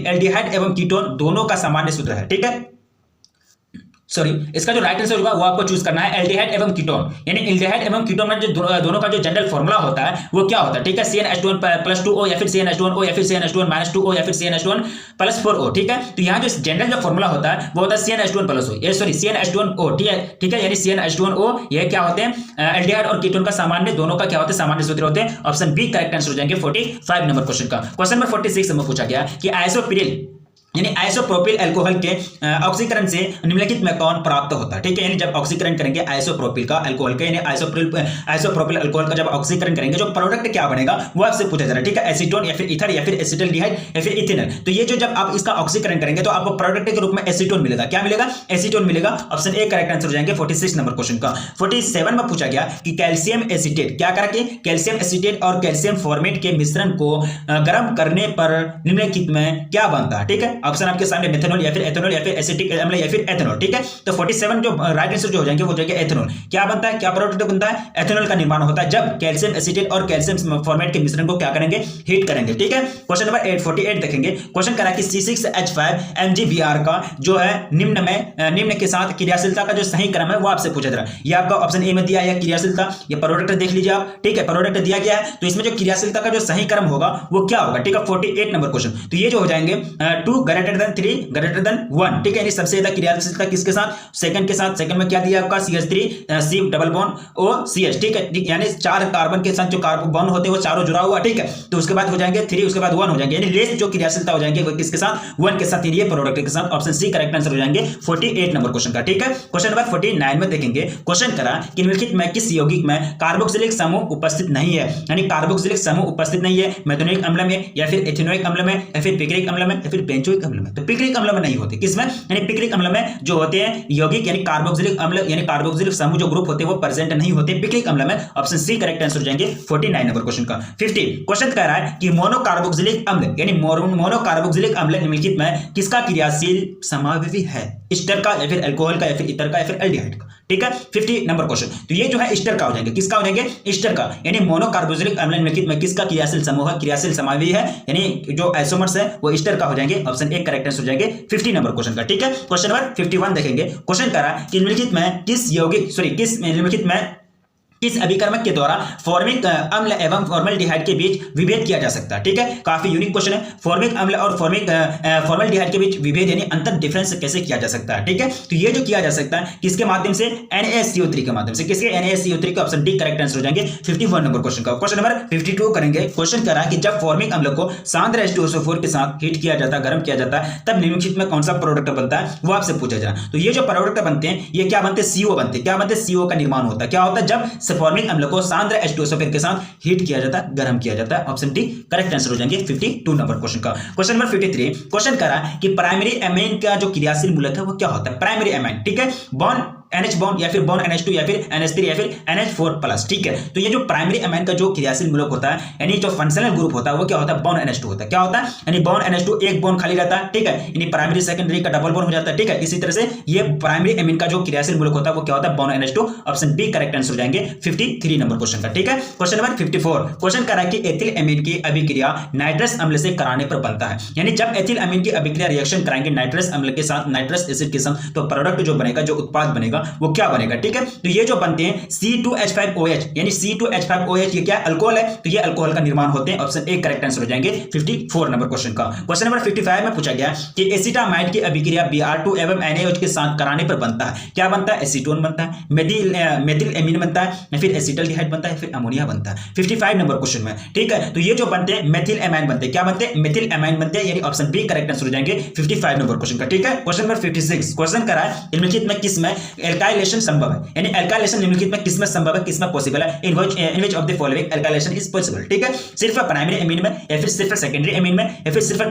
एल्डिहाइड एवं कीटोन दोनों का सामान्य सूत्र है, ठीक है। इसका जो राइट आंसर होगा वो आपको चूज करना है एल्डिहाइड एवं कीटोन, यानी एल्डिहाइड एवं कीटोन में जो दोनों का जो जनरल फार्मूला होता है वो क्या होता है, ठीक है। CnH2n + 2O या फिर CnH2o या फिर CnH2n - 2O या फिर CnH2n + 4O, ठीक है। तो यहाँ जो जनरल जो फार्मूला होता है वो होता है CnH2n + O, CnH2nO, ठीक है, यानी CnH2nO ये क्या होते हैं एल्डिहाइड और कीटोन का सामान्य, दोनों का क्या होता है सामान्य सूत्र होते हैं। ऑप्शन बी करेक्ट आंसर हो जाएंगे 45 नंबर क्वेश्चन का। क्वेश्चन नंबर 46 में पूछा गया कि आइसोप्रिल यानी आइसोप्रोपिल अल्कोहल के ऑक्सीकरण से निम्नलिखित में कौन प्राप्त होता है, ठीक है। यानी जब ऑक्सीकरण करेंगे आइसोप्रोपिल का अल्कोहल का, यानी आइसोप्रोपिल अल्कोहल का जब ऑक्सीकरण करेंगे जो प्रोडक्ट क्या बनेगा वो आपसे पूछा जा रहा है, ठीक है। एसीटोन या फिर ईथर या फिर एसिटल्डिहाइड या फिर इथेनॉल। तो ये जो जब आप इसका ऑक्सीकरण करेंगे तो आपको प्रोडक्ट के रूप में एसीटोन मिलेगा। क्या मिलेगा? एसीटोन मिलेगा। ऑप्शन ए करेक्ट आंसर हो जाएंगे 46 नंबर क्वेश्चन का। 47 में पूछा गया कि कैल्शियम एसीटेट क्या करके कैल्शियम एसीटेट और कैल्शियम फॉर्मेट के मिश्रण को गर्म करने पर निम्नलिखित में क्या बनता है, ठीक है। ऑप्शन आपके सामने मेथनॉल या फिर एथेनॉल या फिर एसिटिक अम्ल या फिर एथेनॉल, ठीक है। तो 47 जो राइट आंसर जो हो जाएंगे वो जाएंगे एथेनॉल। क्या बनता है, क्या प्रोडक्ट बनता है? एथेनॉल का निर्माण होता है जब कैल्शियम एसीटेट और कैल्शियम फॉर्मेट के मिश्रण को क्या करेंगे, हीट करेंगे, ठीक है। क्वेश्चन नंबर 48 देखेंगे। क्वेश्चन करा कि C6H5 MgBr का जो है निम्न के साथ क्रियाशीलता का जो सही क्रम है वो आपसे पूछा जा रहा है। ये आपका ऑप्शन ए में दिया है क्रियाशीलता, ये प्रोडक्ट देख लीजिए आप, ठीक है। प्रोडक्ट दिया गया है तो इसमें जो क्रियाशीलता का जो सही क्रम होगा वो क्या होगा, ठीक है। 48 नंबर क्वेश्चन। तो ये जो हो जाएंगे 2 > 3 > 1, ठीक है। यानी सबसे ज्यादा क्रियाशीलता किसके साथ? सेकंड के साथ। सेकंड में क्या दिया आपका CH3 C double bond OCH, ठीक है। यानी 4 कार्बन के साथ जो कार्बन बॉन्ड होते हैं वो चारों जुड़ा हुआ, ठीक है। तो उसके बाद हो जाएंगे 3, उसके बाद 1 हो जाएंगे, यानी लेस जो क्रियाशीलता हो जाएंगे वो किसके साथ? 1 के साथ, ये प्रोडक्ट के साथ। ऑप्शन सी करेक्ट आंसर हो जाएंगे 48 नंबर क्वेश्चन का, ठीक है। क्वेश्चन नंबर 49 में देखेंगे। क्वेश्चन करा कि निम्नलिखित में किस यौगिक में कार्बोक्सिलिक समूह उपस्थित नहीं है, यानी कार्बोक्सिलिक समूह उपस्थित नहीं है मेथनोइक अम्ल में या फिर एथिनोइक अम्ल में या फिर पिक्रिक अम्ल में या फिर बेंजोइक अम्ल में। तो पिक्रिक अम्ल में नहीं होते, किसमें? यानी पिक्रिक अम्ल में जो होते हैं यौगिक यानी कार्बोक्सिलिक अम्ल यानी कार्बोक्सिलिक समूह जो ग्रुप होते हैं वो प्रेजेंट नहीं होते पिक्रिक अम्ल में। ऑप्शन सी करेक्ट आंसर हो जाएंगे 49 नंबर क्वेश्चन का। 50 क्वेश्चन कह रहा है कि मोनोकार्बोक्सिलिक अम्ल यानी मोनोकार्बोक्सिलिक अम्ल निम्नलिखित में किसका क्रियाशील समावयवी है? ईस्टर का या फिर अल्कोहल का या फिर ईथर का या फिर एल्डिहाइड का, ठीक है। 50 नंबर क्वेश्चन। तो ये जो है ईस्टर का हो जाएंगे, किसका हो जाएंगे? ईस्टर का, यानी मोनोकार्बोक्सिलिक अम्ल निम्नलिखित में किसका क्रियाशील समूह है, क्रियाशील समावयवी है, यानी जो आइसोमर्स है वो ईस्टर का हो जाएंगे। ऑप्शन ए करेक्ट आंसर हो जाएंगे 50 नंबर क्वेश्चन का, ठीक है। क्वेश्चन नंबर 51 देखेंगे। क्वेश्चन करा कि निम्नलिखित में किस अभिकर्मक के द्वारा फॉर्मिक अम्ल एवं फॉर्मल्डिहाइड के बीच विभेद किया जा सकता है, ठीक है। काफी यूनिक क्वेश्चन है। फॉर्मिक अम्ल और फॉर्मल्डिहाइड के बीच विभेद यानी अंतर डिफरेंस कैसे किया जा सकता है, ठीक है। तो ये जो किया जा सकता है किसके माध्यम से? NaCO3 के माध्यम से। किसके? NaCO3 के। ऑप्शन डी करेक्ट आंसर हो जाएंगे 51 नंबर क्वेश्चन का। क्वेश्चन नंबर 52 करेंगे। क्वेश्चन करा कि जब फॉर्मिक अम्ल को सांद्र H2SO4 के साथ हीट किया जाता है, गर्म किया जाता है, तब निम्नलिखित में कौन सा प्रोडक्ट बनता है वो आपसे पूछा जा रहा है। तो ये जो प्रोडक्ट बनते हैं ये क्या बनते हैं? CO बनते हैं। क्या बनते हैं? CO का निर्माण होता है। क्या होता है? जब फॉर्मिक अम्ल को सांद्र H2SO4 के साथ हीट किया जाता है, गर्म किया जाता है। ऑप्शन डी करेक्ट आंसर हो जाएंगे 52 नंबर क्वेश्चन का। क्वेश्चन नंबर 53 क्वेश्चन करा कि प्राइमरी एमाइन का जो क्रियाशील मूलक है वो क्या होता है? प्राइमरी एमाइन, ठीक है। बॉन्ड NH बॉन्ड या फिर बॉन्ड NH2 या फिर NH3 या फिर NH4+, ठीक है। तो ये जो प्राइमरी एमाइन का जो क्रियाशील मूलक होता है यानी जो फंक्शनल ग्रुप होता है वो क्या होता है? बॉन्ड NH2 होता है। क्या होता है? यानी बॉन्ड NH2 एक बॉन्ड खाली रहता है, ठीक है। यानी प्राइमरी सेकेंडरी का डबल बॉन्ड हो जाता है, ठीक है। इसी तरह से ये प्राइमरी एमाइन का जो क्रियाशील मूलक होता है वो क्या होता है? Bond NH2। Option B correct answer हो जाएंगे 53 नंबर क्वेश्चन का, ठीक है। क्वेश्चन नंबर 54 क्वेश्चन करा कि एथिल एमीन की अभिक्रिया नाइट्रस अम्ल से कराने पर बनता है, यानी जब एथिल अमीन की अभिक्रिया रिएक्शन कराएंगे नाइट्रस अम्ल के साथ नाइट्रस एसिड के साथ तो प्रोडक्ट जो बनेगा, जो उत्पाद बनेगा वो क्या बनेगा, ठीक है। तो ये जो बनते हैं C2H5OH यानी C2H5OH ये क्या अल्कोहल है, तो ये अल्कोहल का निर्माण होते हैं। ऑप्शन ए करेक्ट आंसर हो जाएंगे 54 नंबर क्वेश्चन का। क्वेश्चन नंबर 55 में पूछा गया कि एसिटामाइड की अभिक्रिया Br2 एवं NaOH के साथ कराने पर बनता है, क्या बनता है? एसीटोन बनता है, मेथिल एमीन बनता है या फिर एसिटल्डिहाइड बनता है फिर अमोनिया बनता है। 55 नंबर क्वेश्चन में, ठीक है। तो ये जो बनते हैं मेथिल एमाइन बनते हैं, क्या बनते हैं? मेथिल एमाइन बनते हैं, यानी ऑप्शन बी करेक्ट आंसर हो जाएंगे 55 नंबर क्वेश्चन का, ठीक है। क्वेश्चन नंबर 56 क्वेश्चन करा है निम्नलिखित में किसमें एल्काइलेशन संभव है, यानी एल्काइलेशन निम्नलिखित में किसमें संभव है, किसमें पॉसिबल है? In which of the following alkylation is possible, ठीक है। सिर्फ प्राइमरी एमीन में या फिर सिर्फ सेकेंडरी एमीन में या फिर सिर्फ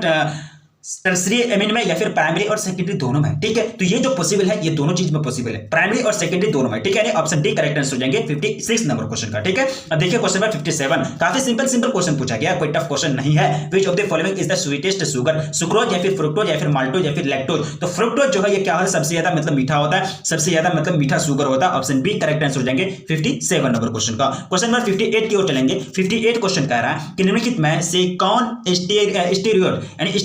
टर्सरी एमिन में या फिर प्राइमरी और सेकेंडरी दोनों में, ठीक है। तो ये जो पॉसिबल है ये दोनों चीज में पॉसिबल है, प्राइमरी और सेकेंडरी दोनों में, ठीक है। ऑप्शन डी करेक्ट आंसर हो जाएंगे 56 नंबर क्वेश्चन का, ठीक है। अब देखिए क्वेश्चन नंबर 57, काफी सिंपल क्वेश्चन पूछा गया, कोई टफ क्वेश्चन नहीं है। Which of the following is the sweetest sugar, sucrose या फिर फ्रुक्टोज या फिर माल्टोज या फिर लैक्टोज। तो फ्रुक्टोज जो है ये क्या है, सबसे ज्यादा मतलब मीठा होता है, सबसे ज्यादा मतलब मीठा शुगर होता है। ऑप्शन बी करेक्ट आंसर हो जाएंगे 57 नंबर क्वेश्चन का। क्वेश्चन नंबर 58 की ओर चलेंगे। 58 क्वेश्चन कह रहा है कि निम्नलिखित में से कौन स्टेरॉइड यानी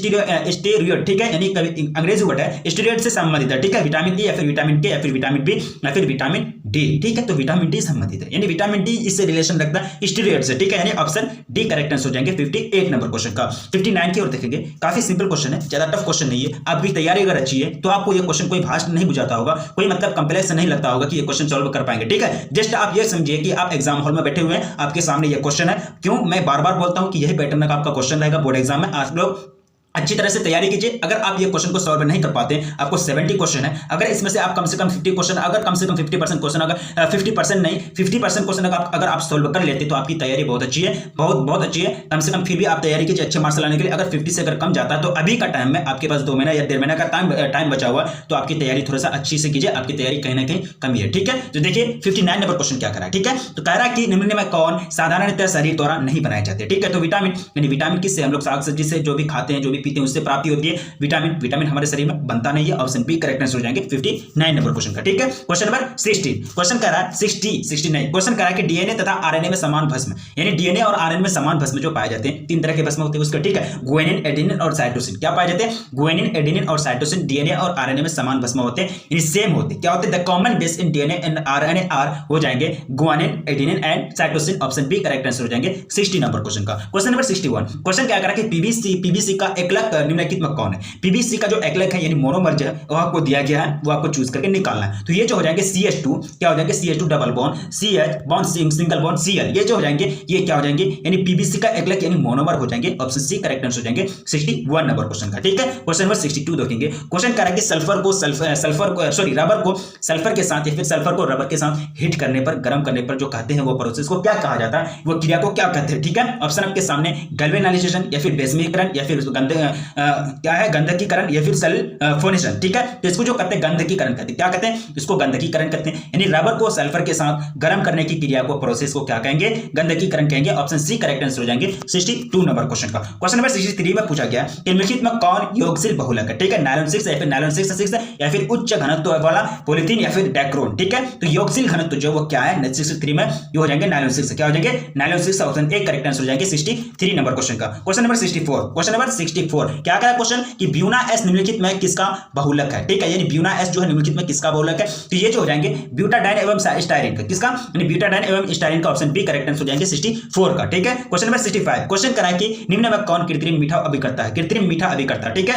स्टेरॉइड, ठीक है, यानी अंग्रेजी वर्ड है, स्टेरॉइड से संबंधित है, ठीक है। विटामिन ए या फिर विटामिन के या फिर विटामिन बी या फिर विटामिन डी, ठीक है। तो विटामिन डी संबंधित है, यानी विटामिन डी इससे रिलेशन रखता है स्टेरॉइड से, ठीक है। यानी ऑप्शन डी करेक्ट आंसर हो जाएंगे 58 नंबर क्वेश्चन का। 59 की ओर देखेंगे, काफी सिंपल क्वेश्चन है, ज्यादा टफ क्वेश्चन नहीं है। आपकी तैयारी अगर अच्छी है तो आपको ये क्वेश्चन कोई भाष नहीं बुझाता होगा, कोई मतलब कॉम्प्लेक्स नहीं लगता होगा कि ये क्वेश्चन सॉल्व कर पाएंगे, ठीक है। जस्ट आप ये समझिए कि आप एग्जाम हॉल में बैठे हुए हैं, आपके सामने ये क्वेश्चन है। क्यों मैं बार बार बोलता हूं कि यही पैटर्न का आपका क्वेश्चन रहेगा बोर्ड एग्जाम में। आप लोग अच्छी तरह से तैयारी कीजिए। अगर आप ये क्वेश्चन को सॉल्व नहीं कर पाते, आपको 70 क्वेश्चन है, अगर इसमें से आप कम से कम 50 क्वेश्चन, अगर कम से कम 50% क्वेश्चन, अगर 50% नहीं 50% क्वेश्चन अगर आप सॉल्व कर लेते तो आपकी तैयारी बहुत अच्छी है, बहुत अच्छी है। कम से कम फिर भी आप तैयारी कीजिए अच्छे मार्क्स लाने के लिए। अगर 50 से अगर कम जाता है तो अभी का टाइम में आपके पास 2 महीना या 1.5 महीना का टाइम बचा हुआ, तो आपकी तैयारी थोड़ा सा अच्छी से कीजिए। आपकी तैयारी कहीं ना कहीं कमी है, ठीक है। तो देखिए 59 नंबर क्वेश्चन क्या करा है, ठीक है। तो कह रहा है कि निम्न में कौन साधारणतः शरीर द्वारा नहीं बनाए जाते, ठीक है। तो विटामिन, यानी विटामिन किससे, हम लोग साग सब्जी से जो भी खाते हैं, जो भी पीते हैं, उससे प्राप्ति होती है। विटामिन हमारे शरीर में बनता नहीं है। ऑप्शन बी करेक्ट आंसर हो जाएंगे 59 नंबर क्वेश्चन का, ठीक है। क्वेश्चन नंबर 60 क्वेश्चन कह रहा है 69 क्वेश्चन कह रहा है कि डीएनए तथा आरएनए में समान भस्म, यानी डीएनए और आरएनए में समान भस्म जो पाए जाते हैं, 3 तरह के भस्म होते हैं उसका, ठीक है। गुआनिन, एडेनिन और साइटोसिन। क्या पाए जाते हैं, गुआनिन, एडेनिन और साइटोसिन डीएनए और आरएनए में समान भस्म होते हैं, यानी सेम होते हैं। क्या होते हैं, the common base in DNA and RNA are हो जाएंगे guanine, adenine and cytosine. Option B correct answer हो जाएंगे 60 नंबर क्वेश्चन का। क्वेश्चन नंबर 61 क्वेश्चन क्या कह रहा है कि पीबीसी का एकलक निम्नलिखित में कौन है। पीबीसी का जो एकलक है यानी मोनोमर जो है वो आपको दिया गया है, वो आपको चूज करके निकालना है। तो ये जो हो जाएंगे CH2, क्या हो जाएंगे CH2 double bond, CH bond single bond Cl, ये जो हो जाएंगे ये क्या हो जाएंगे, यानी पीबीसी का एकलक यानी मोनोमर हो जाएंगे। ऑप्शन सी करेक्ट आंसर हो जाएंगे 61 नंबर क्वेश्चन का, ठीक है। क्वेश्चन नंबर 62 देखेंगे। क्वेश्चन कह रहा है कि रबर को सल्फर के साथ या फिर सल्फर को रबर के साथ हिट करने पर, गर्म करने पर जो कहते हैं वो प्रोसेस को क्या कहा जाता है, वो क्रिया को क्या कहते हैं, ठीक है। ऑप्शन आपके सामने गैल्वेनाइजेशन या फिर बेसमीकरण या फिर क्या है गंधकीकरण या फिर सल्फोनेशन, ठीक है। तो इसको जो कहते हैं गंधकीकरण कहते हैं, क्या कहते हैं, इसको गंधकीकरण कहते हैं। यानी रबर को सल्फर के साथ गर्म करने की क्रिया को, प्रोसेस को क्या कहेंगे, गंधकीकरण कहेंगे। ऑप्शन सी करेक्ट आंसर हो जाएंगे 62 नंबर क्वेश्चन का। क्वेश्चन नंबर 63 में पूछा गया कि निम्नलिखित में कौन योगशील बहुलक है, ठीक है। नायलॉन 6 या फिर नायलॉन 6 या फिर उच्च घनत्व वाला पॉलीथीन या फिर डेक्रोन, ठीक है। तो योगशील घनत्व जो वो क्या है 63 में ये हो जाएंगे नायलॉन 6, क्या हो जाएंगे nylon 6। Option A correct answer हो जाएंगे 63 नंबर क्वेश्चन का। क्वेश्चन नंबर 64 क्या कहा क्वेश्चन कि ब्यूना एस निम्नलिखित में किसका बहुलक है, ठीक है। यानी ब्यूना एस जो है निम्नलिखित में किसका बहुलक है, तो ये जो हो जाएंगे ब्यूटाडाइन एवं स्टाइरिन का, किसका, यानी ब्यूटाडाइन एवं स्टाइरिन का। ऑप्शन बी करेक्ट आंसर हो जाएंगे 64 का, ठीक है। क्वेश्चन नंबर 65 क्वेश्चन करा है कि निम्न में कौन कृत्रिम मीठा अभिकर्ता है, कृत्रिम मीठा अभिकर्ता, ठीक है।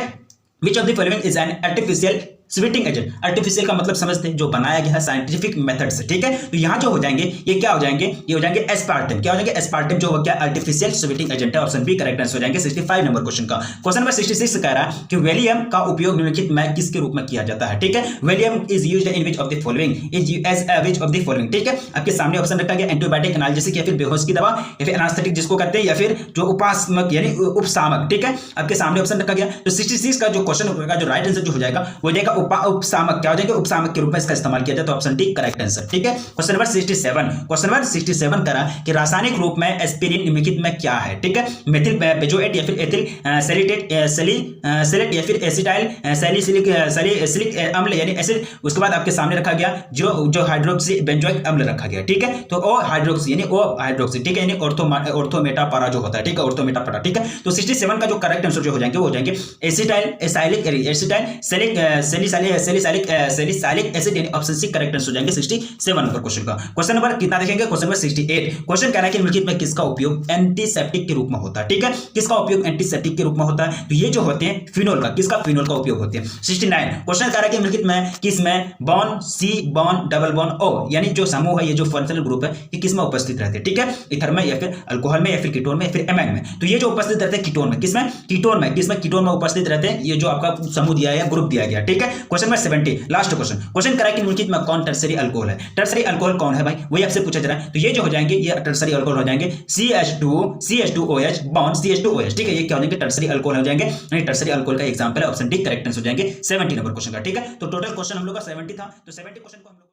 विच of the following is an artificial sweating agent. Artificial का मतलब समझते हैं जो बनाया गया है साइंटिफिक मेथड से, ठीक है। तो यहां जो हो जाएंगे ये क्या हो जाएंगे, ये हो जाएंगे एस्पार्टम, क्या हो जाएंगे एस्पार्टम जो हो गया आर्टिफिशियल स्वीटिंग एजेंट है। ऑप्शन बी करेक्ट आंसर हो जाएंगे 65 नंबर क्वेश्चन का। क्वेश्चन नंबर 66 कह रहा है कि वैलियम का उपयोग निम्नलिखित में किसके रूप में किया जाता है, ठीक है। Valium is used in which of the following, is as which of the following, ठीक है। आपके सामने ऑप्शन रखा गया एंटीबायोटिक, एनाल्जेसिक या फिर बेहोश की दवा या फिर एनास्थेटिक जिसको कहते हैं, या फिर जो उपासमक यानी उपशामक, ठीक है। आपके सामने ऑप्शन रखा गया। तो 66 का जो क्वेश्चन होगा, जो राइट आंसर जो हो जाएगा वो जाएगा उपशामक, क्या हो जाएगा उपशामक के रूप में इसका इस्तेमाल किया जाए। तो ऑप्शन डी करेक्ट आंसर, ठीक है। क्वेश्चन नंबर 67 करा कि रासायनिक रूप में एस्पिरिन निम्नलिखित में क्या है, ठीक है। मेथिल बेंजोएट या फिर एथिल सैलिटेट या फिर एसिटाइल सैलिसिलिक अम्ल यानी एसिड। उसके बाद आपके सामने रखा गया जो हाइड्रोक्सी बेंजोइक अम्ल रखा गया, ठीक है। तो ओ हाइड्रोक्सी यानी ओ हाइड्रोक्सी, ठीक है, यानी ऑर्थोमेटापारा जो होता है, ठीक है, ऑर्थोमेटापारा, ठीक है। तो 67 का जो करेक्ट आंसर जो हो जाएंगे वो हो जाएंगे सैलिसाइलिक एसिड, यानी ऑप्शन सी करेक्ट आंसर हो जाएंगे 67 नंबर क्वेश्चन का। क्वेश्चन नंबर कितना देखेंगे, क्वेश्चन नंबर 68 क्वेश्चन कह रहा है कि निम्नलिखित में किसका उपयोग एंटीसेप्टिक के रूप में होता है, ठीक है। किसका उपयोग एंटीसेप्टिक के रूप में होता है, तो ये जो होते हैं फिनोल का, किसका, फिनोल का उपयोग होते हैं। 69 क्वेश्चन कह रहा है कि निम्नलिखित में किसमें bond C bond double bond O यानी जो समूह है, ये जो फंक्शनल ग्रुप है, ये किसमें उपस्थित रहते हैं, ठीक है। ईथर में या फिर अल्कोहल में या फिर कीटोन में या फिर एमाइन में। तो ये जो उपस्थित रहते हैं कीटोन में, किसमें, कीटोन में उपस्थित रहते हैं। ये जो आपका समूह दिया है, ग्रुप दिया गया, ठीक है। क्वेश्चन नंबर 70 लास्ट क्वेश्चन करा कि मुल्कित में कौन टर्सरी अल्कोहल है। टर्सरी अल्कोहल कौन है भाई, वही आपसे पूछा जा रहा है। तो ये जो हो जाएंगे ये टर्सरी अल्कोहल हो जाएंगे CH2OH बॉन्ड CH2OH, ठीक है। ये क्या हो जाएंगे, टर्सरी अल्कोहल हो जाएंगे। यानी टर्सरी अल्कोहल का एग्जांपल है ऑप्शन डी करेक्ट आंसर हो जाएंगे 70 नंबर क्वेश्चन का, ठीक है। तो टोटल क्वेश्चन हम लोग का 70 था। तो 70 क्वेश्चन को हम लोग